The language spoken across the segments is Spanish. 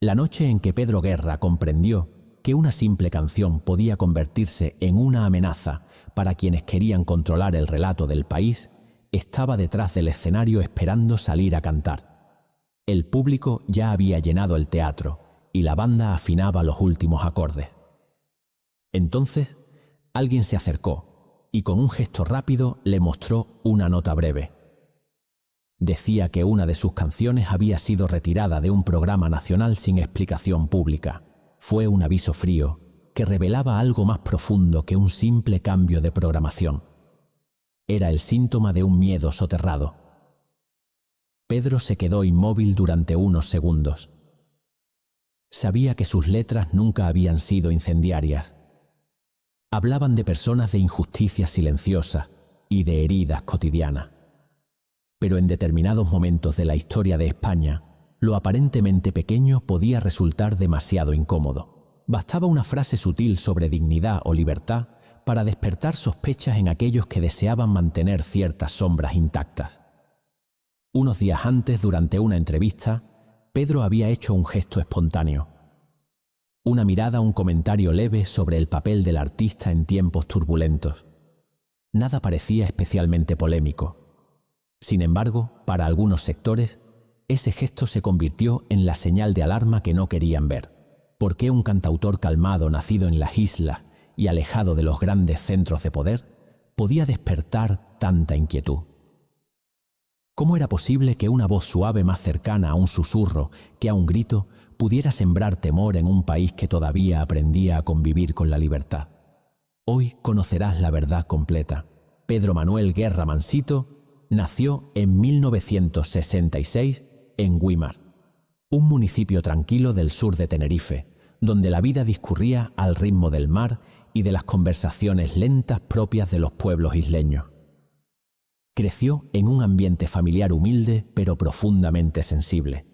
La noche en que Pedro Guerra comprendió que una simple canción podía convertirse en una amenaza para quienes querían controlar el relato del país, estaba detrás del escenario esperando salir a cantar. El público ya había llenado el teatro y la banda afinaba los últimos acordes. Entonces, alguien se acercó y con un gesto rápido le mostró una nota breve. Decía que una de sus canciones había sido retirada de un programa nacional sin explicación pública. Fue un aviso frío que revelaba algo más profundo que un simple cambio de programación. Era el síntoma de un miedo soterrado. Pedro se quedó inmóvil durante unos segundos. Sabía que sus letras nunca habían sido incendiarias. Hablaban de personas de injusticias silenciosas y de heridas cotidianas. Pero en determinados momentos de la historia de España, lo aparentemente pequeño podía resultar demasiado incómodo. Bastaba una frase sutil sobre dignidad o libertad para despertar sospechas en aquellos que deseaban mantener ciertas sombras intactas. Unos días antes, durante una entrevista, Pedro había hecho un gesto espontáneo. Una mirada, un comentario leve sobre el papel del artista en tiempos turbulentos. Nada parecía especialmente polémico. Sin embargo, para algunos sectores, ese gesto se convirtió en la señal de alarma que no querían ver. ¿Por qué un cantautor calmado, nacido en las islas y alejado de los grandes centros de poder, podía despertar tanta inquietud? ¿Cómo era posible que una voz suave más cercana a un susurro que a un grito pudiera sembrar temor en un país que todavía aprendía a convivir con la libertad? Hoy conocerás la verdad completa. Pedro Manuel Guerra Mansito nació en 1966 en Güímar, un municipio tranquilo del sur de Tenerife, donde la vida discurría al ritmo del mar y de las conversaciones lentas propias de los pueblos isleños. Creció en un ambiente familiar humilde pero profundamente sensible.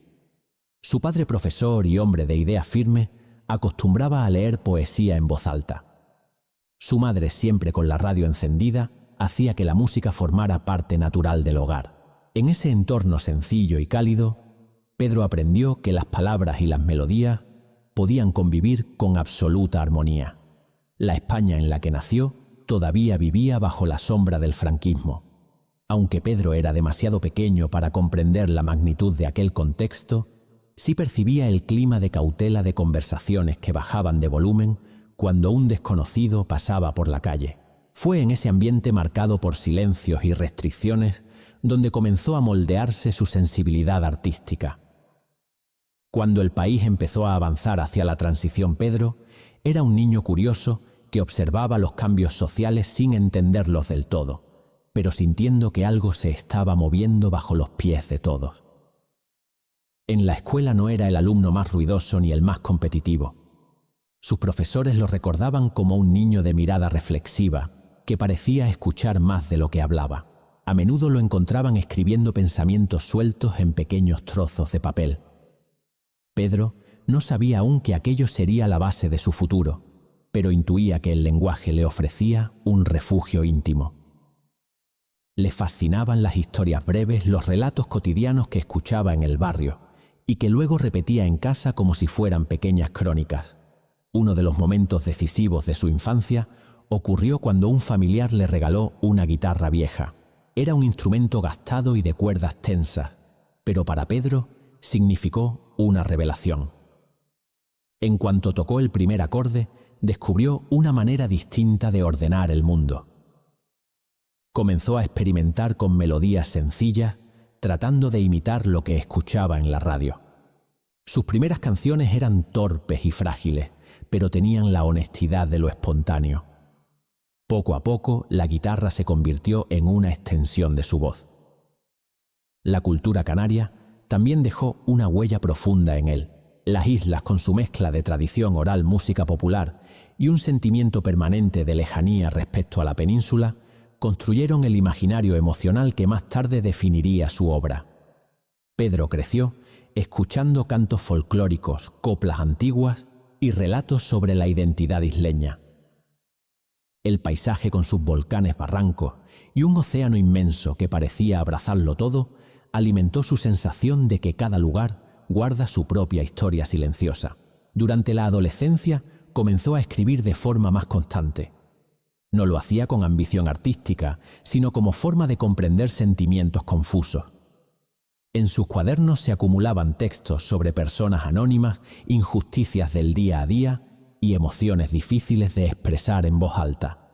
Su padre, profesor y hombre de idea firme, acostumbraba a leer poesía en voz alta. Su madre, siempre con la radio encendida, hacía que la música formara parte natural del hogar. En ese entorno sencillo y cálido, Pedro aprendió que las palabras y las melodías podían convivir con absoluta armonía. La España en la que nació todavía vivía bajo la sombra del franquismo. Aunque Pedro era demasiado pequeño para comprender la magnitud de aquel contexto, sí percibía el clima de cautela de conversaciones que bajaban de volumen cuando un desconocido pasaba por la calle. Fue en ese ambiente marcado por silencios y restricciones donde comenzó a moldearse su sensibilidad artística. Cuando el país empezó a avanzar hacia la transición, Pedro era un niño curioso que observaba los cambios sociales sin entenderlos del todo, pero sintiendo que algo se estaba moviendo bajo los pies de todos. En la escuela no era el alumno más ruidoso ni el más competitivo. Sus profesores lo recordaban como un niño de mirada reflexiva, que parecía escuchar más de lo que hablaba. A menudo lo encontraban escribiendo pensamientos sueltos en pequeños trozos de papel. Pedro no sabía aún que aquello sería la base de su futuro, pero intuía que el lenguaje le ofrecía un refugio íntimo. Le fascinaban las historias breves, los relatos cotidianos que escuchaba en el barrio y que luego repetía en casa como si fueran pequeñas crónicas. Uno de los momentos decisivos de su infancia ocurrió cuando un familiar le regaló una guitarra vieja. Era un instrumento gastado y de cuerdas tensas, pero para Pedro significó una revelación. En cuanto tocó el primer acorde, descubrió una manera distinta de ordenar el mundo. Comenzó a experimentar con melodías sencillas, tratando de imitar lo que escuchaba en la radio. Sus primeras canciones eran torpes y frágiles, pero tenían la honestidad de lo espontáneo. Poco a poco, la guitarra se convirtió en una extensión de su voz. La cultura canaria también dejó una huella profunda en él. Las islas, con su mezcla de tradición oral, música popular y un sentimiento permanente de lejanía respecto a la península, construyeron el imaginario emocional que más tarde definiría su obra. Pedro creció escuchando cantos folclóricos, coplas antiguas y relatos sobre la identidad isleña. El paisaje con sus volcanes, barrancos y un océano inmenso que parecía abrazarlo todo, alimentó su sensación de que cada lugar guarda su propia historia silenciosa. Durante la adolescencia comenzó a escribir de forma más constante. No lo hacía con ambición artística, sino como forma de comprender sentimientos confusos. En sus cuadernos se acumulaban textos sobre personas anónimas, injusticias del día a día y emociones difíciles de expresar en voz alta.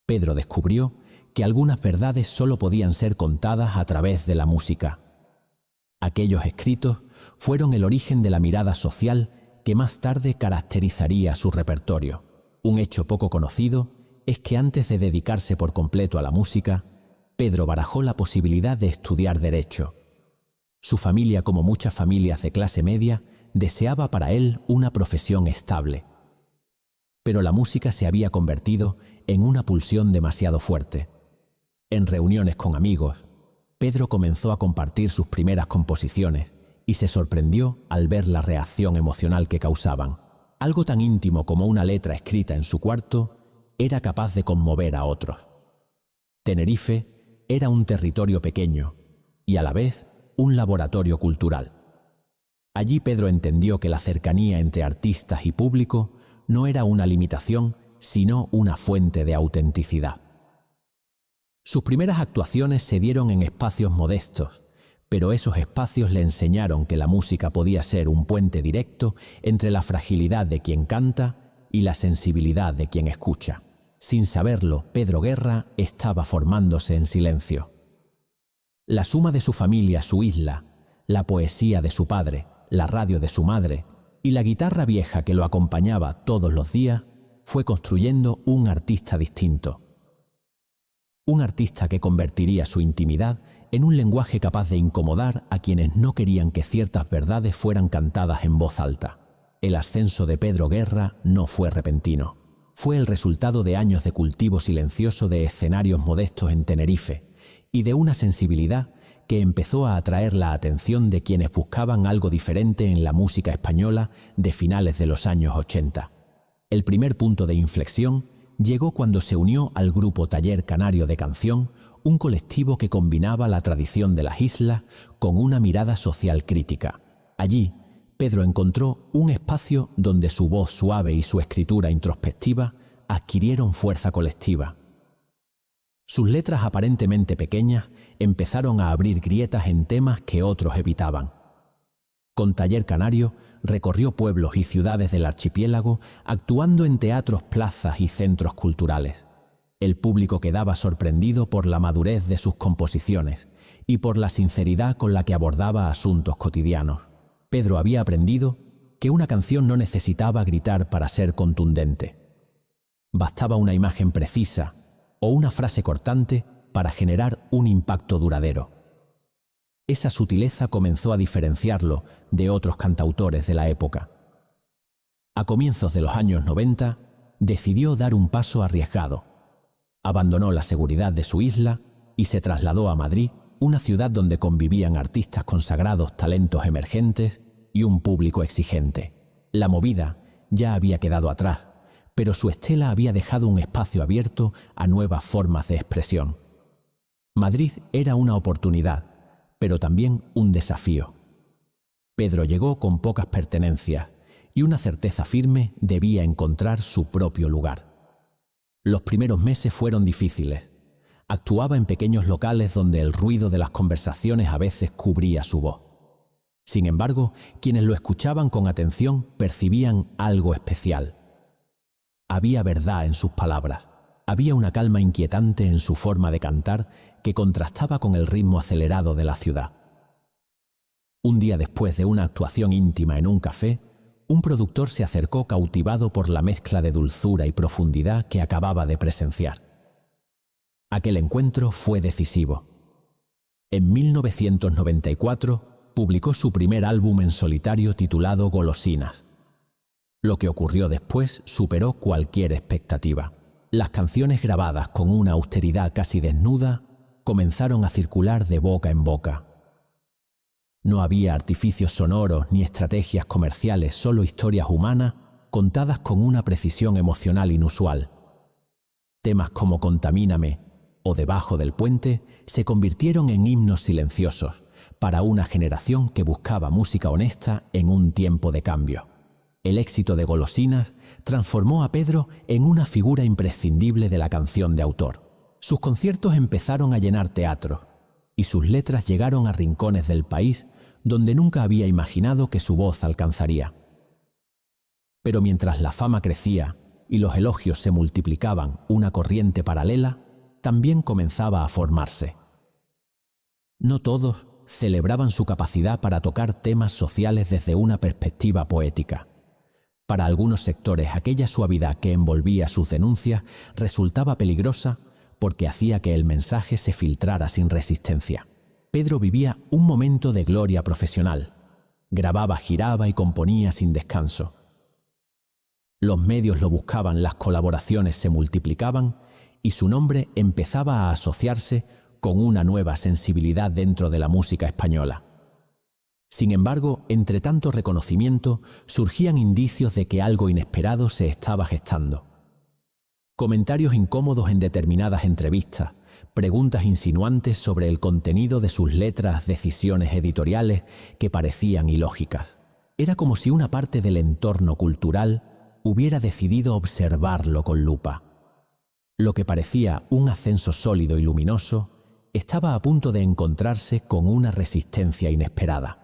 Pedro descubrió que algunas verdades solo podían ser contadas a través de la música. Aquellos escritos fueron el origen de la mirada social que más tarde caracterizaría su repertorio. Un hecho poco conocido es que antes de dedicarse por completo a la música, Pedro barajó la posibilidad de estudiar Derecho. Su familia, como muchas familias de clase media, deseaba para él una profesión estable. Pero la música se había convertido en una pulsión demasiado fuerte. En reuniones con amigos, Pedro comenzó a compartir sus primeras composiciones y se sorprendió al ver la reacción emocional que causaban. Algo tan íntimo como una letra escrita en su cuarto era capaz de conmover a otros. Tenerife era un territorio pequeño y a la vez un laboratorio cultural. Allí Pedro entendió que la cercanía entre artistas y público no era una limitación, sino una fuente de autenticidad. Sus primeras actuaciones se dieron en espacios modestos, pero esos espacios le enseñaron que la música podía ser un puente directo entre la fragilidad de quien canta y la sensibilidad de quien escucha. Sin saberlo, Pedro Guerra estaba formándose en silencio. La suma de su familia, su isla, la poesía de su padre, la radio de su madre y la guitarra vieja que lo acompañaba todos los días fue construyendo un artista distinto. Un artista que convertiría su intimidad en un lenguaje capaz de incomodar a quienes no querían que ciertas verdades fueran cantadas en voz alta. El ascenso de Pedro Guerra no fue repentino. Fue el resultado de años de cultivo silencioso de escenarios modestos en Tenerife y de una sensibilidad que empezó a atraer la atención de quienes buscaban algo diferente en la música española de finales de los años 80. El primer punto de inflexión llegó cuando se unió al grupo Taller Canario de Canción, un colectivo que combinaba la tradición de las islas con una mirada social crítica. Allí, Pedro encontró un espacio donde su voz suave y su escritura introspectiva adquirieron fuerza colectiva. Sus letras aparentemente pequeñas empezaron a abrir grietas en temas que otros evitaban. Con Taller Canario recorrió pueblos y ciudades del archipiélago actuando en teatros, plazas y centros culturales. El público quedaba sorprendido por la madurez de sus composiciones y por la sinceridad con la que abordaba asuntos cotidianos. Pedro había aprendido que una canción no necesitaba gritar para ser contundente. Bastaba una imagen precisa o una frase cortante para generar un impacto duradero. Esa sutileza comenzó a diferenciarlo de otros cantautores de la época. A comienzos de los años 90, decidió dar un paso arriesgado. Abandonó la seguridad de su isla y se trasladó a Madrid, una ciudad donde convivían artistas consagrados, talentos emergentes y un público exigente. La movida ya había quedado atrás, pero su estela había dejado un espacio abierto a nuevas formas de expresión. Madrid era una oportunidad, pero también un desafío. Pedro llegó con pocas pertenencias y una certeza firme debía encontrar su propio lugar. Los primeros meses fueron difíciles. Actuaba en pequeños locales donde el ruido de las conversaciones a veces cubría su voz. Sin embargo, quienes lo escuchaban con atención percibían algo especial. Había verdad en sus palabras. Había una calma inquietante en su forma de cantar que contrastaba con el ritmo acelerado de la ciudad. Un día después de una actuación íntima en un café, un productor se acercó cautivado por la mezcla de dulzura y profundidad que acababa de presenciar. Aquel encuentro fue decisivo. En 1994 publicó su primer álbum en solitario titulado Golosinas. Lo que ocurrió después superó cualquier expectativa. Las canciones grabadas con una austeridad casi desnuda comenzaron a circular de boca en boca. No había artificios sonoros ni estrategias comerciales, solo historias humanas contadas con una precisión emocional inusual. Temas como Contamíname o Debajo del puente se convirtieron en himnos silenciosos, para una generación que buscaba música honesta en un tiempo de cambio. El éxito de Golosinas transformó a Pedro en una figura imprescindible de la canción de autor. Sus conciertos empezaron a llenar teatros y sus letras llegaron a rincones del país donde nunca había imaginado que su voz alcanzaría. Pero mientras la fama crecía y los elogios se multiplicaban, una corriente paralela también comenzaba a formarse. No todos celebraban su capacidad para tocar temas sociales desde una perspectiva poética. Para algunos sectores, aquella suavidad que envolvía sus denuncias resultaba peligrosa porque hacía que el mensaje se filtrara sin resistencia. Pedro vivía un momento de gloria profesional. Grababa, giraba y componía sin descanso. Los medios lo buscaban, las colaboraciones se multiplicaban y su nombre empezaba a asociarse con una nueva sensibilidad dentro de la música española. Sin embargo, entre tanto reconocimiento, surgían indicios de que algo inesperado se estaba gestando. Comentarios incómodos en determinadas entrevistas, preguntas insinuantes sobre el contenido de sus letras, decisiones editoriales que parecían ilógicas. Era como si una parte del entorno cultural hubiera decidido observarlo con lupa. Lo que parecía un ascenso sólido y luminoso estaba a punto de encontrarse con una resistencia inesperada.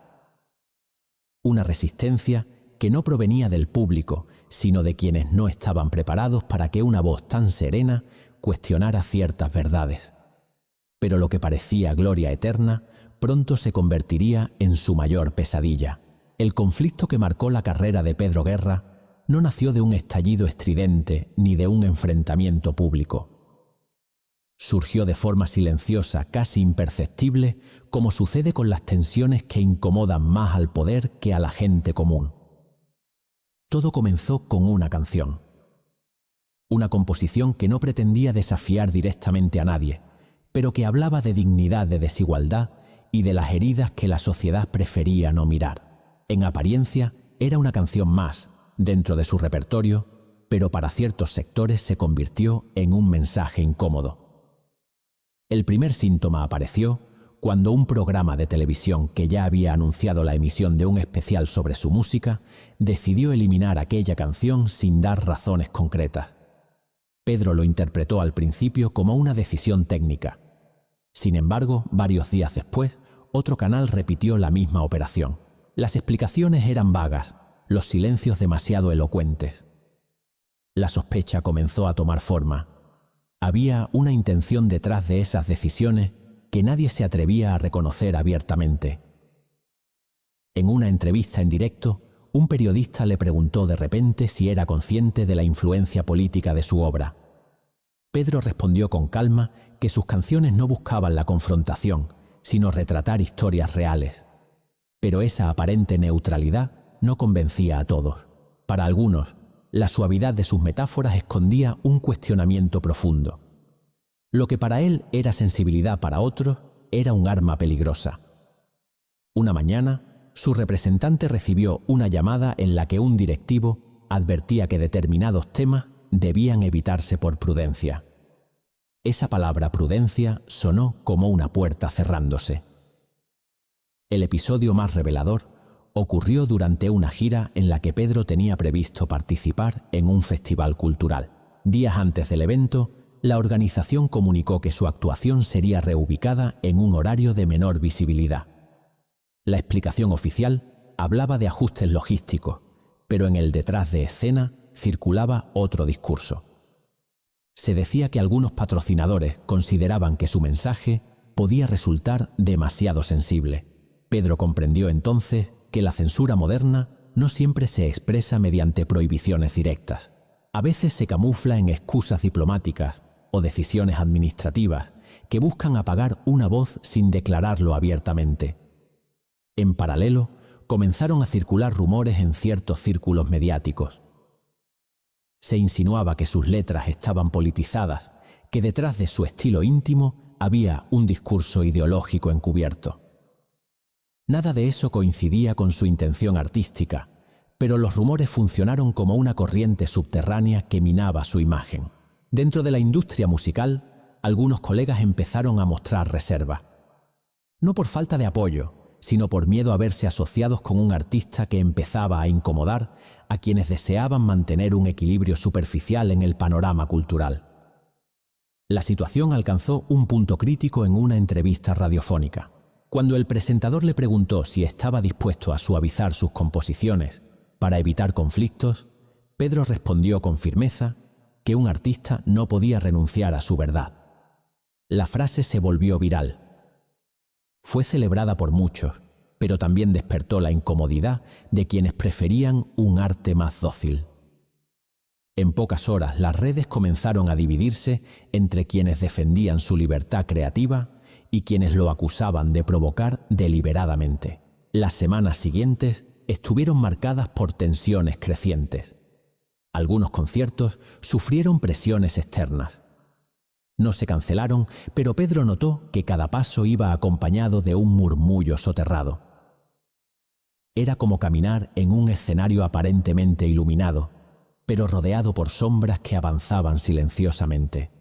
Una resistencia que no provenía del público, sino de quienes no estaban preparados para que una voz tan serena cuestionara ciertas verdades. Pero lo que parecía gloria eterna pronto se convertiría en su mayor pesadilla. El conflicto que marcó la carrera de Pedro Guerra no nació de un estallido estridente ni de un enfrentamiento público. Surgió de forma silenciosa, casi imperceptible, como sucede con las tensiones que incomodan más al poder que a la gente común. Todo comenzó con una canción. Una composición que no pretendía desafiar directamente a nadie, pero que hablaba de dignidad, de desigualdad y de las heridas que la sociedad prefería no mirar. En apariencia, era una canción más, dentro de su repertorio, pero para ciertos sectores se convirtió en un mensaje incómodo. El primer síntoma apareció cuando un programa de televisión que ya había anunciado la emisión de un especial sobre su música decidió eliminar aquella canción sin dar razones concretas. Pedro lo interpretó al principio como una decisión técnica. Sin embargo, varios días después, otro canal repitió la misma operación. Las explicaciones eran vagas, los silencios demasiado elocuentes. La sospecha comenzó a tomar forma. Había una intención detrás de esas decisiones que nadie se atrevía a reconocer abiertamente. En una entrevista en directo, un periodista le preguntó de repente si era consciente de la influencia política de su obra. Pedro respondió con calma que sus canciones no buscaban la confrontación, sino retratar historias reales. Pero esa aparente neutralidad no convencía a todos. Para algunos, la suavidad de sus metáforas escondía un cuestionamiento profundo. Lo que para él era sensibilidad, para otros era un arma peligrosa. Una mañana, su representante recibió una llamada en la que un directivo advertía que determinados temas debían evitarse por prudencia. Esa palabra prudencia sonó como una puerta cerrándose. El episodio más revelador ocurrió durante una gira en la que Pedro tenía previsto participar en un festival cultural. Días antes del evento, la organización comunicó que su actuación sería reubicada en un horario de menor visibilidad. La explicación oficial hablaba de ajustes logísticos, pero en el detrás de escena circulaba otro discurso. Se decía que algunos patrocinadores consideraban que su mensaje podía resultar demasiado sensible. Pedro comprendió entonces que la censura moderna no siempre se expresa mediante prohibiciones directas. A veces se camufla en excusas diplomáticas o decisiones administrativas que buscan apagar una voz sin declararlo abiertamente. En paralelo, comenzaron a circular rumores en ciertos círculos mediáticos. Se insinuaba que sus letras estaban politizadas, que detrás de su estilo íntimo había un discurso ideológico encubierto. Nada de eso coincidía con su intención artística, pero los rumores funcionaron como una corriente subterránea que minaba su imagen. Dentro de la industria musical, algunos colegas empezaron a mostrar reserva. No por falta de apoyo, sino por miedo a verse asociados con un artista que empezaba a incomodar a quienes deseaban mantener un equilibrio superficial en el panorama cultural. La situación alcanzó un punto crítico en una entrevista radiofónica. Cuando el presentador le preguntó si estaba dispuesto a suavizar sus composiciones para evitar conflictos, Pedro respondió con firmeza que un artista no podía renunciar a su verdad. La frase se volvió viral. Fue celebrada por muchos, pero también despertó la incomodidad de quienes preferían un arte más dócil. En pocas horas, las redes comenzaron a dividirse entre quienes defendían su libertad creativa y quienes lo acusaban de provocar deliberadamente. Las semanas siguientes estuvieron marcadas por tensiones crecientes. Algunos conciertos sufrieron presiones externas. No se cancelaron, pero Pedro notó que cada paso iba acompañado de un murmullo soterrado. Era como caminar en un escenario aparentemente iluminado, pero rodeado por sombras que avanzaban silenciosamente.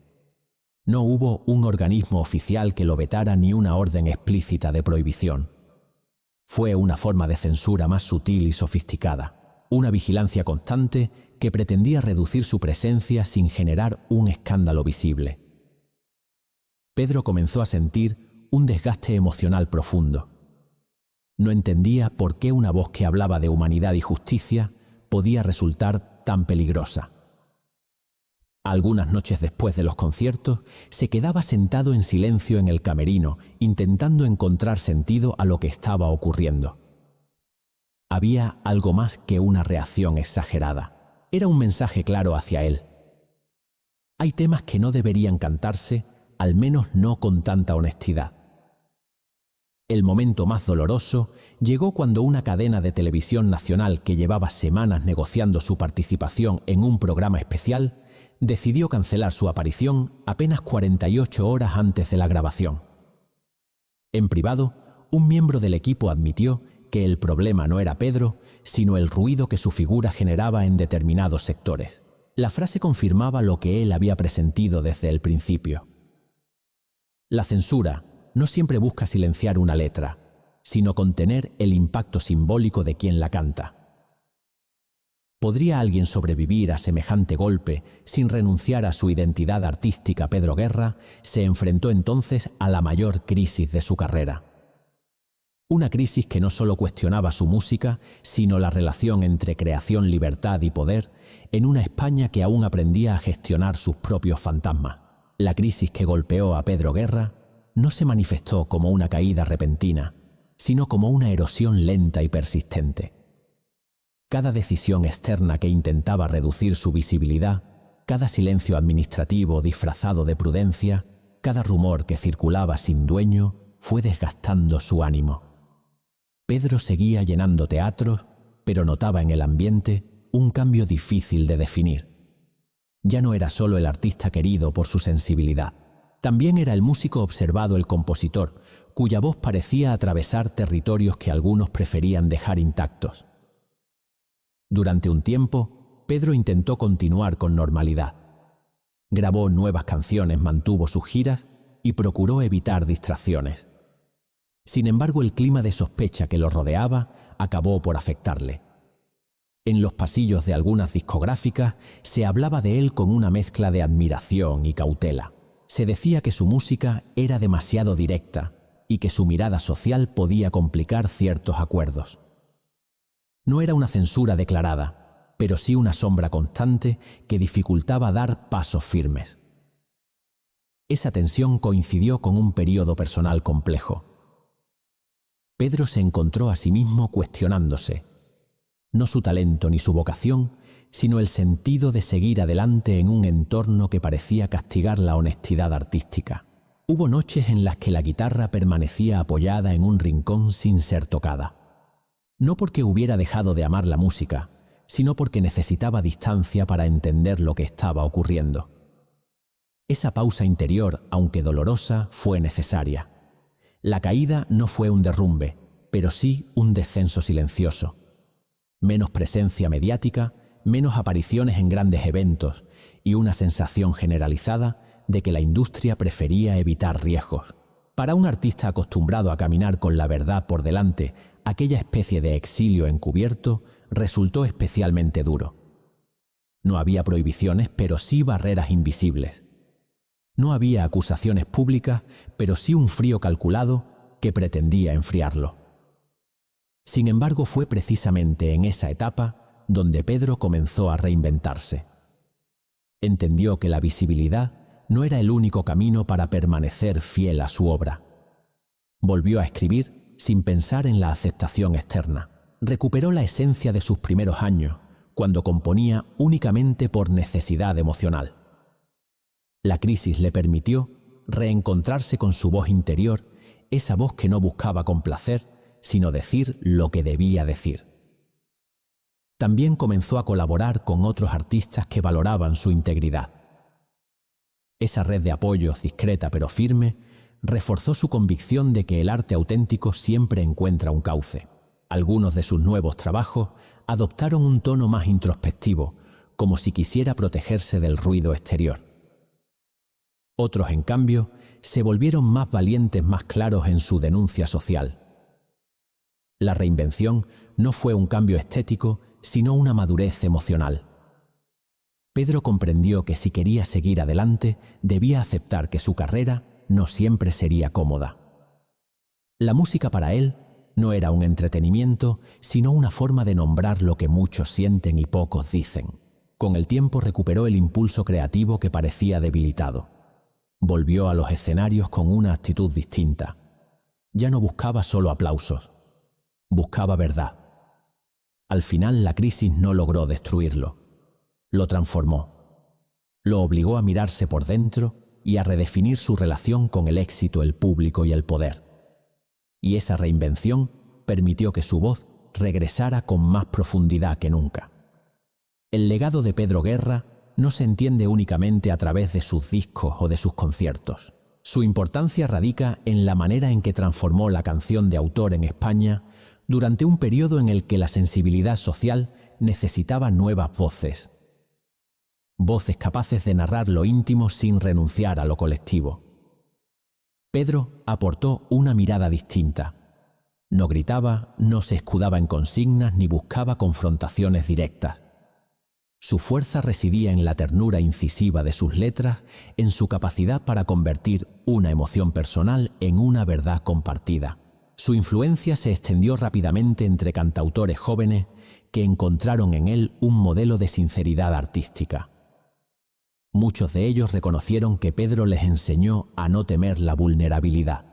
No hubo un organismo oficial que lo vetara ni una orden explícita de prohibición. Fue una forma de censura más sutil y sofisticada, una vigilancia constante que pretendía reducir su presencia sin generar un escándalo visible. Pedro comenzó a sentir un desgaste emocional profundo. No entendía por qué una voz que hablaba de humanidad y justicia podía resultar tan peligrosa. Algunas noches después de los conciertos, se quedaba sentado en silencio en el camerino, intentando encontrar sentido a lo que estaba ocurriendo. Había algo más que una reacción exagerada. Era un mensaje claro hacia él. Hay temas que no deberían cantarse, al menos no con tanta honestidad. El momento más doloroso llegó cuando una cadena de televisión nacional que llevaba semanas negociando su participación en un programa especial decidió cancelar su aparición apenas 48 horas antes de la grabación. En privado, un miembro del equipo admitió que el problema no era Pedro, sino el ruido que su figura generaba en determinados sectores. La frase confirmaba lo que él había presentido desde el principio. La censura no siempre busca silenciar una letra, sino contener el impacto simbólico de quien la canta. ¿Podría alguien sobrevivir a semejante golpe sin renunciar a su identidad artística? Pedro Guerra se enfrentó entonces a la mayor crisis de su carrera. Una crisis que no solo cuestionaba su música, sino la relación entre creación, libertad y poder en una España que aún aprendía a gestionar sus propios fantasmas. La crisis que golpeó a Pedro Guerra no se manifestó como una caída repentina, sino como una erosión lenta y persistente. Cada decisión externa que intentaba reducir su visibilidad, cada silencio administrativo disfrazado de prudencia, cada rumor que circulaba sin dueño, fue desgastando su ánimo. Pedro seguía llenando teatros, pero notaba en el ambiente un cambio difícil de definir. Ya no era solo el artista querido por su sensibilidad. También era el músico observado, el compositor, cuya voz parecía atravesar territorios que algunos preferían dejar intactos. Durante un tiempo, Pedro intentó continuar con normalidad. Grabó nuevas canciones, mantuvo sus giras y procuró evitar distracciones. Sin embargo, el clima de sospecha que lo rodeaba acabó por afectarle. En los pasillos de algunas discográficas se hablaba de él con una mezcla de admiración y cautela. Se decía que su música era demasiado directa y que su mirada social podía complicar ciertos acuerdos. No era una censura declarada, pero sí una sombra constante que dificultaba dar pasos firmes. Esa tensión coincidió con un periodo personal complejo. Pedro se encontró a sí mismo cuestionándose, no su talento ni su vocación, sino el sentido de seguir adelante en un entorno que parecía castigar la honestidad artística. Hubo noches en las que la guitarra permanecía apoyada en un rincón sin ser tocada. No porque hubiera dejado de amar la música, sino porque necesitaba distancia para entender lo que estaba ocurriendo. Esa pausa interior, aunque dolorosa, fue necesaria. La caída no fue un derrumbe, pero sí un descenso silencioso. Menos presencia mediática, menos apariciones en grandes eventos y una sensación generalizada de que la industria prefería evitar riesgos. Para un artista acostumbrado a caminar con la verdad por delante, aquella especie de exilio encubierto resultó especialmente duro. No había prohibiciones, pero sí barreras invisibles. No había acusaciones públicas, pero sí un frío calculado que pretendía enfriarlo. Sin embargo, fue precisamente en esa etapa donde Pedro comenzó a reinventarse. Entendió que la visibilidad no era el único camino para permanecer fiel a su obra. Volvió a escribir sin pensar en la aceptación externa. Recuperó la esencia de sus primeros años, cuando componía únicamente por necesidad emocional. La crisis le permitió reencontrarse con su voz interior, esa voz que no buscaba complacer, sino decir lo que debía decir. También comenzó a colaborar con otros artistas que valoraban su integridad. Esa red de apoyos, discreta pero firme, reforzó su convicción de que el arte auténtico siempre encuentra un cauce. Algunos de sus nuevos trabajos adoptaron un tono más introspectivo, como si quisiera protegerse del ruido exterior. Otros, en cambio, se volvieron más valientes, más claros en su denuncia social. La reinvención no fue un cambio estético, sino una madurez emocional. Pedro comprendió que si quería seguir adelante, debía aceptar que su carrera no siempre sería cómoda. La música para él no era un entretenimiento, sino una forma de nombrar lo que muchos sienten y pocos dicen. Con el tiempo recuperó el impulso creativo que parecía debilitado. Volvió a los escenarios con una actitud distinta. Ya no buscaba solo aplausos, buscaba verdad. Al final la crisis no logró destruirlo, lo transformó. Lo obligó a mirarse por dentro y a redefinir su relación con el éxito, el público y el poder. Y esa reinvención permitió que su voz regresara con más profundidad que nunca. El legado de Pedro Guerra no se entiende únicamente a través de sus discos o de sus conciertos. Su importancia radica en la manera en que transformó la canción de autor en España durante un periodo en el que la sensibilidad social necesitaba nuevas voces. Voces capaces de narrar lo íntimo sin renunciar a lo colectivo. Pedro aportó una mirada distinta. No gritaba, no se escudaba en consignas ni buscaba confrontaciones directas. Su fuerza residía en la ternura incisiva de sus letras, en su capacidad para convertir una emoción personal en una verdad compartida. Su influencia se extendió rápidamente entre cantautores jóvenes que encontraron en él un modelo de sinceridad artística. Muchos de ellos reconocieron que Pedro les enseñó a no temer la vulnerabilidad.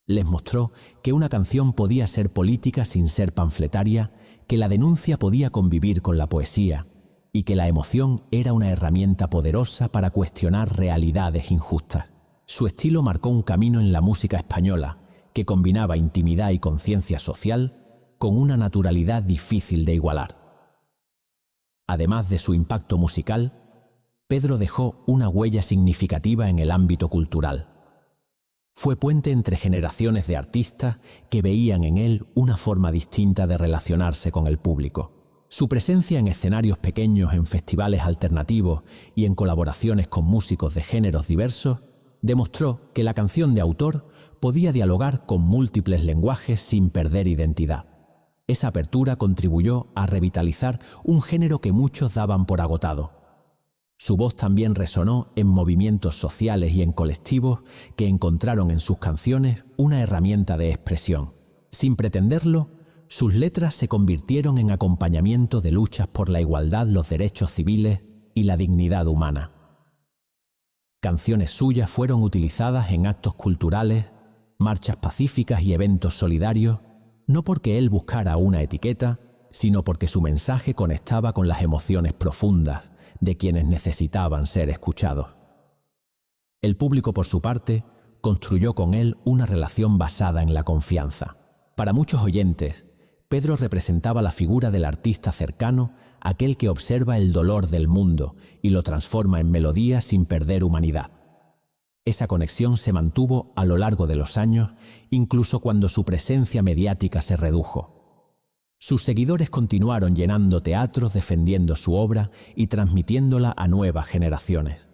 Les mostró que una canción podía ser política sin ser panfletaria, que la denuncia podía convivir con la poesía y que la emoción era una herramienta poderosa para cuestionar realidades injustas. Su estilo marcó un camino en la música española que combinaba intimidad y conciencia social con una naturalidad difícil de igualar. Además de su impacto musical, Pedro dejó una huella significativa en el ámbito cultural. Fue puente entre generaciones de artistas que veían en él una forma distinta de relacionarse con el público. Su presencia en escenarios pequeños, en festivales alternativos y en colaboraciones con músicos de géneros diversos demostró que la canción de autor podía dialogar con múltiples lenguajes sin perder identidad. Esa apertura contribuyó a revitalizar un género que muchos daban por agotado. Su voz también resonó en movimientos sociales y en colectivos que encontraron en sus canciones una herramienta de expresión. Sin pretenderlo, sus letras se convirtieron en acompañamiento de luchas por la igualdad, los derechos civiles y la dignidad humana. Canciones suyas fueron utilizadas en actos culturales, marchas pacíficas y eventos solidarios, no porque él buscara una etiqueta, sino porque su mensaje conectaba con las emociones profundas de quienes necesitaban ser escuchados. El público, por su parte, construyó con él una relación basada en la confianza. Para muchos oyentes, Pedro representaba la figura del artista cercano, aquel que observa el dolor del mundo y lo transforma en melodía sin perder humanidad. Esa conexión se mantuvo a lo largo de los años, incluso cuando su presencia mediática se redujo. Sus seguidores continuaron llenando teatros, defendiendo su obra y transmitiéndola a nuevas generaciones.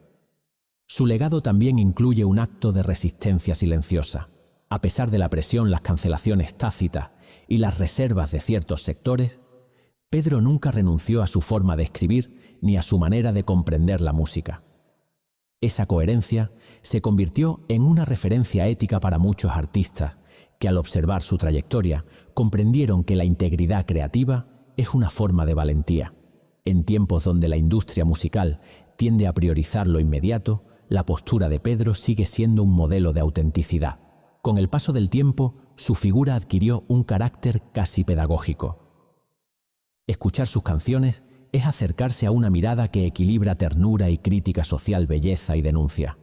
Su legado también incluye un acto de resistencia silenciosa. A pesar de la presión, las cancelaciones tácitas y las reservas de ciertos sectores, Pedro nunca renunció a su forma de escribir ni a su manera de comprender la música. Esa coherencia se convirtió en una referencia ética para muchos artistas que, al observar su trayectoria, comprendieron que la integridad creativa es una forma de valentía. En tiempos donde la industria musical tiende a priorizar lo inmediato, la postura de Pedro sigue siendo un modelo de autenticidad. Con el paso del tiempo, su figura adquirió un carácter casi pedagógico. Escuchar sus canciones es acercarse a una mirada que equilibra ternura y crítica social, belleza y denuncia.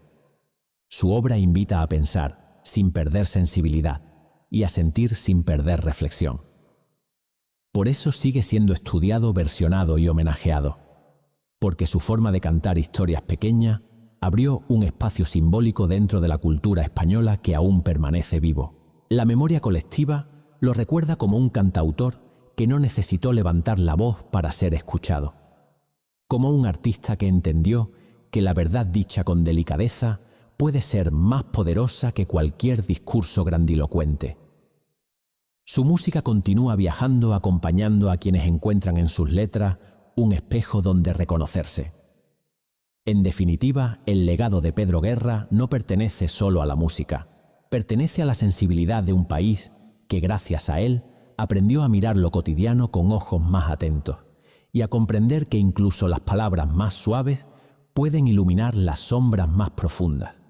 Su obra invita a pensar sin perder sensibilidad y a sentir sin perder reflexión. Por eso sigue siendo estudiado, versionado y homenajeado, porque su forma de cantar historias pequeñas abrió un espacio simbólico dentro de la cultura española que aún permanece vivo. La memoria colectiva lo recuerda como un cantautor que no necesitó levantar la voz para ser escuchado, como un artista que entendió que la verdad dicha con delicadeza puede ser más poderosa que cualquier discurso grandilocuente. Su música continúa viajando, acompañando a quienes encuentran en sus letras un espejo donde reconocerse. En definitiva, el legado de Pedro Guerra no pertenece solo a la música, pertenece a la sensibilidad de un país que, gracias a él, aprendió a mirar lo cotidiano con ojos más atentos y a comprender que incluso las palabras más suaves pueden iluminar las sombras más profundas.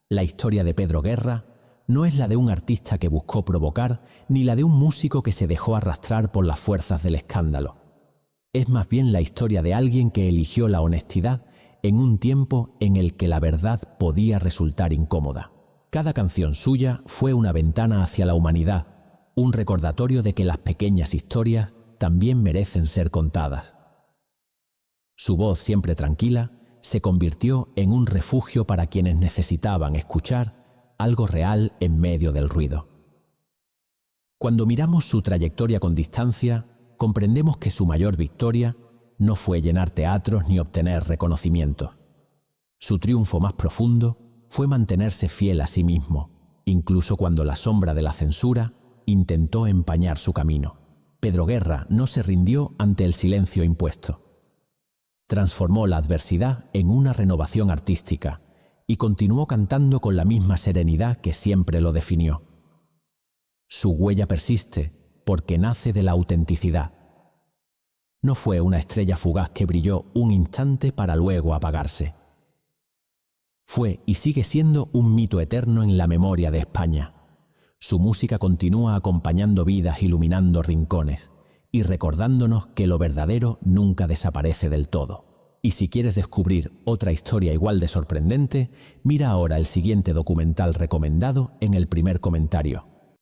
La historia de Pedro Guerra no es la de un artista que buscó provocar, ni la de un músico que se dejó arrastrar por las fuerzas del escándalo. Es más bien la historia de alguien que eligió la honestidad en un tiempo en el que la verdad podía resultar incómoda. Cada canción suya fue una ventana hacia la humanidad, un recordatorio de que las pequeñas historias también merecen ser contadas. Su voz, siempre tranquila, se convirtió en un refugio para quienes necesitaban escuchar algo real en medio del ruido. Cuando miramos su trayectoria con distancia, comprendemos que su mayor victoria no fue llenar teatros ni obtener reconocimiento. Su triunfo más profundo fue mantenerse fiel a sí mismo, incluso cuando la sombra de la censura intentó empañar su camino. Pedro Guerra no se rindió ante el silencio impuesto. Transformó la adversidad en una renovación artística y continuó cantando con la misma serenidad que siempre lo definió. Su huella persiste porque nace de la autenticidad. No fue una estrella fugaz que brilló un instante para luego apagarse. Fue y sigue siendo un mito eterno en la memoria de España. Su música continúa acompañando vidas, iluminando rincones y recordándonos que lo verdadero nunca desaparece del todo. Y si quieres descubrir otra historia igual de sorprendente, mira ahora el siguiente documental recomendado en el primer comentario.